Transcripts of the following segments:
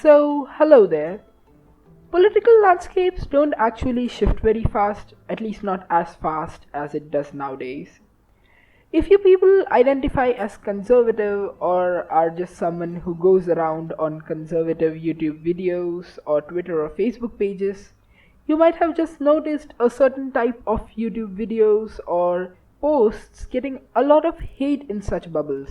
So, hello there. Political landscapes don't actually shift very fast, at least not as fast as it does nowadays. If you people identify as conservative or are just someone who goes around on conservative YouTube videos or Twitter or Facebook pages, you might have just noticed a certain type of YouTube videos or posts getting a lot of hate in such bubbles.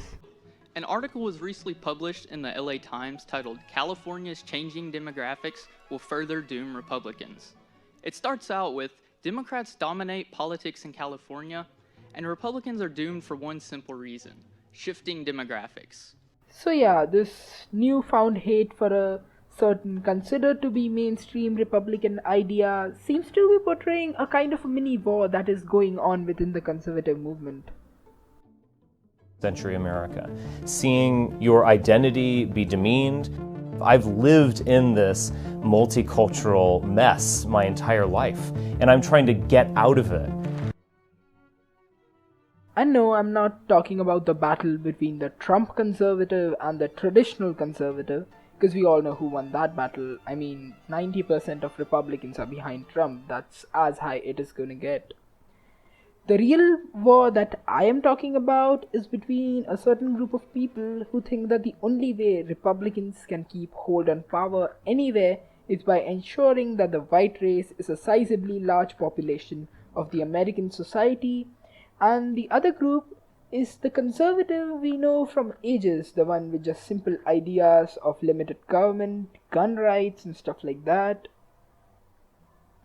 An article was recently published in the LA Times titled "California's Changing Demographics Will Further Doom Republicans." It starts out with, "Democrats dominate politics in California, and Republicans are doomed for one simple reason: shifting demographics." So yeah, this newfound hate for a certain considered to be mainstream Republican idea seems to be portraying a kind of a mini war that is going on within the conservative movement. Century America, seeing your identity be demeaned. I've lived in this multicultural mess my entire life, and I'm trying to get out of it. And no, I'm not talking about the battle between the Trump conservative and the traditional conservative, because we all know who won that battle. I mean, 90% of Republicans are behind Trump. That's as high it is going to get. The real war that I am talking about is between a certain group of people who think that the only way Republicans can keep hold on power anywhere is by ensuring that the white race is a sizably large population of the American society, and the other group is the conservative we know from ages, the one with just simple ideas of limited government, gun rights and stuff like that.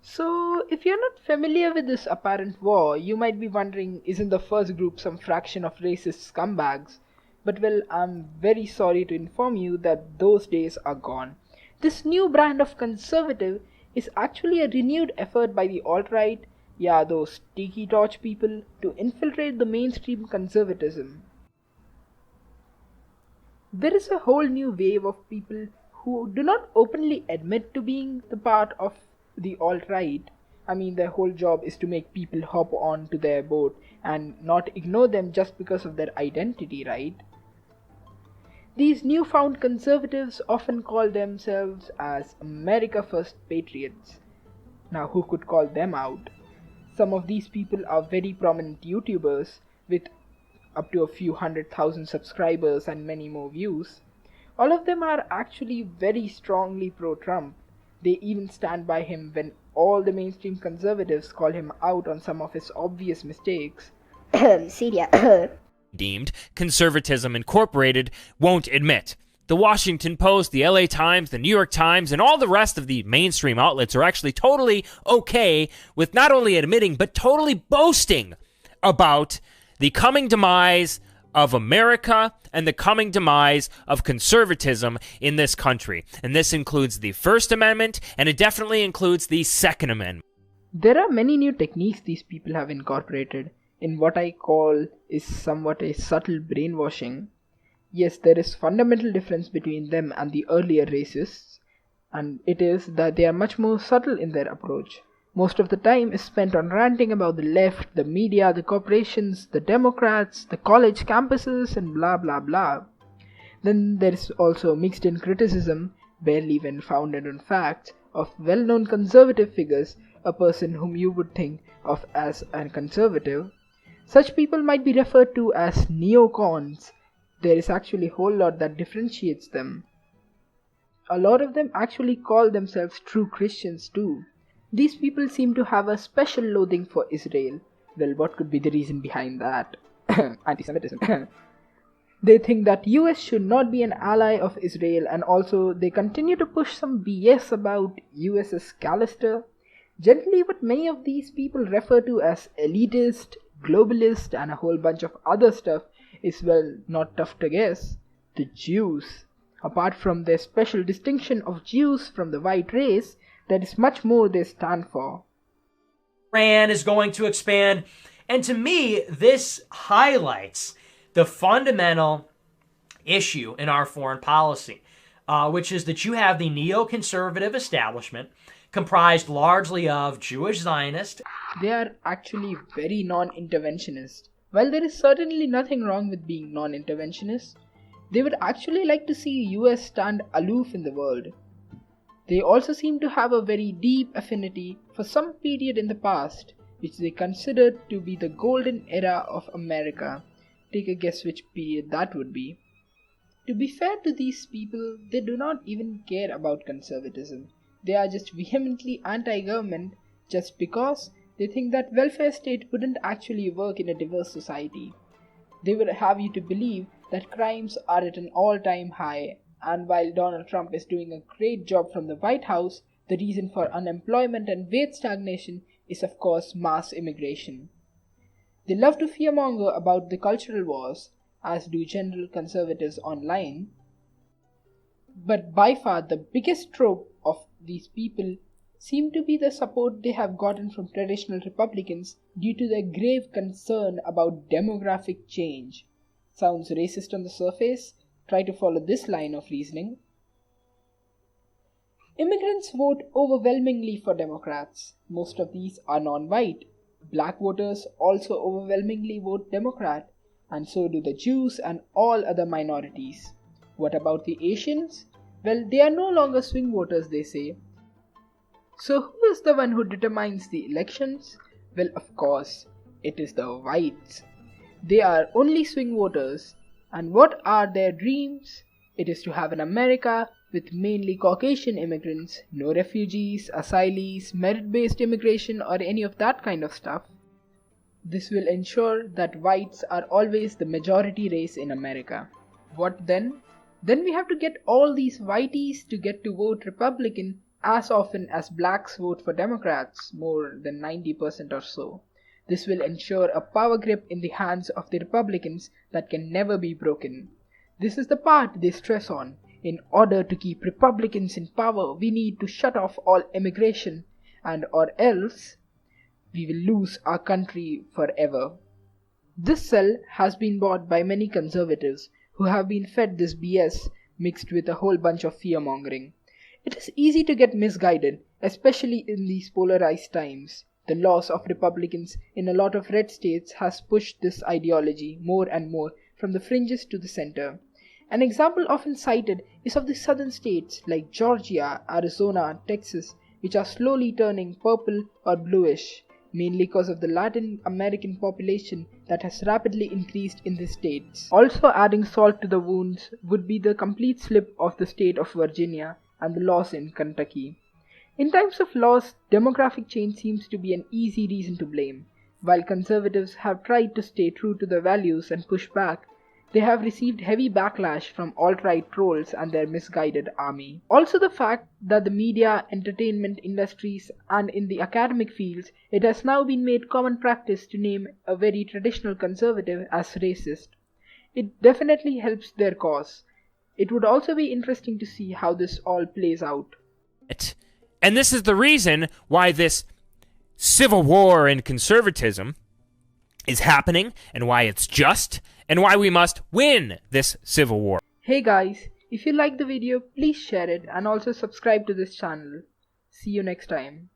So, if you're not familiar with this apparent war, you might be wondering, isn't the first group some fraction of racist scumbags? But well, I'm very sorry to inform you that those days are gone. This new brand of conservative is actually a renewed effort by the alt-right, yeah, those tiki torch people, to infiltrate the mainstream conservatism. There is a whole new wave of people who do not openly admit to being the part of the alt-right. I mean, their whole job is to make people hop on to their boat and not ignore them just because of their identity, right? These newfound conservatives often call themselves as America First Patriots. Now, who could call them out? Some of these people are very prominent YouTubers with up to a few 100,000 subscribers and many more views. All of them are actually very strongly pro-Trump. They even stand by him when all the mainstream conservatives call him out on some of his obvious mistakes. Celia. Deemed Conservatism Incorporated won't admit. The Washington Post, the LA Times, the New York Times, and all the rest of the mainstream outlets are actually totally okay with not only admitting, but totally boasting about the coming demise of America and the coming demise of conservatism in this country. And this includes the First Amendment, and it definitely includes the Second Amendment. There are many new techniques these people have incorporated in what I call is somewhat a subtle brainwashing. Yes, there is fundamental difference between them and the earlier racists, and it is that they are much more subtle in their approach. Most of the time is spent on ranting about the left, the media, the corporations, the Democrats, the college campuses, and blah blah blah. Then there is also mixed in criticism, barely even founded on facts, of well-known conservative figures, a person whom you would think of as a conservative. Such people might be referred to as neocons. There is actually a whole lot that differentiates them. A lot of them actually call themselves true Christians too. These people seem to have a special loathing for Israel. Well, what could be the reason behind that? Anti-Semitism. They think that US should not be an ally of Israel, and also they continue to push some BS about US's calister. Generally, what many of these people refer to as elitist, globalist, and a whole bunch of other stuff is, well, not tough to guess. The Jews. Apart from their special distinction of Jews from the white race, there is much more they stand for. Iran is going to expand. And to me, this highlights the fundamental issue in our foreign policy, which is that you have the neoconservative establishment comprised largely of Jewish Zionists. They are actually very non-interventionist. While there is certainly nothing wrong with being non-interventionist, They would actually like to see US stand aloof in the world. They also seem to have a very deep affinity for some period in the past, which they considered to be the golden era of America. Take a guess which period that would be. To be fair to these people, they do not even care about conservatism. They are just vehemently anti-government just because they think that welfare state wouldn't actually work in a diverse society. They would have you to believe that crimes are at an all-time high, and while Donald Trump is doing a great job from the White House, the reason for unemployment and wage stagnation is of course mass immigration. They love to fearmonger about the cultural wars, as do general conservatives online. But by far the biggest trope of these people seem to be the support they have gotten from traditional Republicans due to their grave concern about demographic change. Sounds racist on the surface? Try to follow this line of reasoning. Immigrants vote overwhelmingly for Democrats. Most of these are non-white. Black voters also overwhelmingly vote Democrat, and so do the Jews and all other minorities. What about the Asians? Well, they are no longer swing voters, they say. So who is the one who determines the elections? Well, of course, it is the whites. They are only swing voters. And what are their dreams? It is to have an America with mainly Caucasian immigrants, no refugees, asylees, merit-based immigration or any of that kind of stuff. This will ensure that whites are always the majority race in America. What then? Then we have to get all these whiteys to get to vote Republican as often as blacks vote for Democrats, more than 90% or so. This will ensure a power grip in the hands of the Republicans that can never be broken. This is the part they stress on. In order to keep Republicans in power, we need to shut off all immigration, and or else we will lose our country forever. This sell has been bought by many conservatives who have been fed this BS mixed with a whole bunch of fear-mongering. It is easy to get misguided, especially in these polarized times. The loss of Republicans in a lot of red states has pushed this ideology more and more from the fringes to the center. An example often cited is of the southern states like Georgia, Arizona, Texas, which are slowly turning purple or bluish, mainly because of the Latin American population that has rapidly increased in these states. Also adding salt to the wounds would be the complete slip of the state of Virginia and the loss in Kentucky. In times of loss, demographic change seems to be an easy reason to blame. While conservatives have tried to stay true to their values and push back, they have received heavy backlash from alt-right trolls and their misguided army. Also the fact that the media, entertainment industries and in the academic fields, it has now been made common practice to name a very traditional conservative as racist. It definitely helps their cause. It would also be interesting to see how this all plays out. And this is the reason why this civil war in conservatism is happening, and why it's just, and why we must win this civil war. Hey guys, if you liked the video, please share it and also subscribe to this channel. See you next time.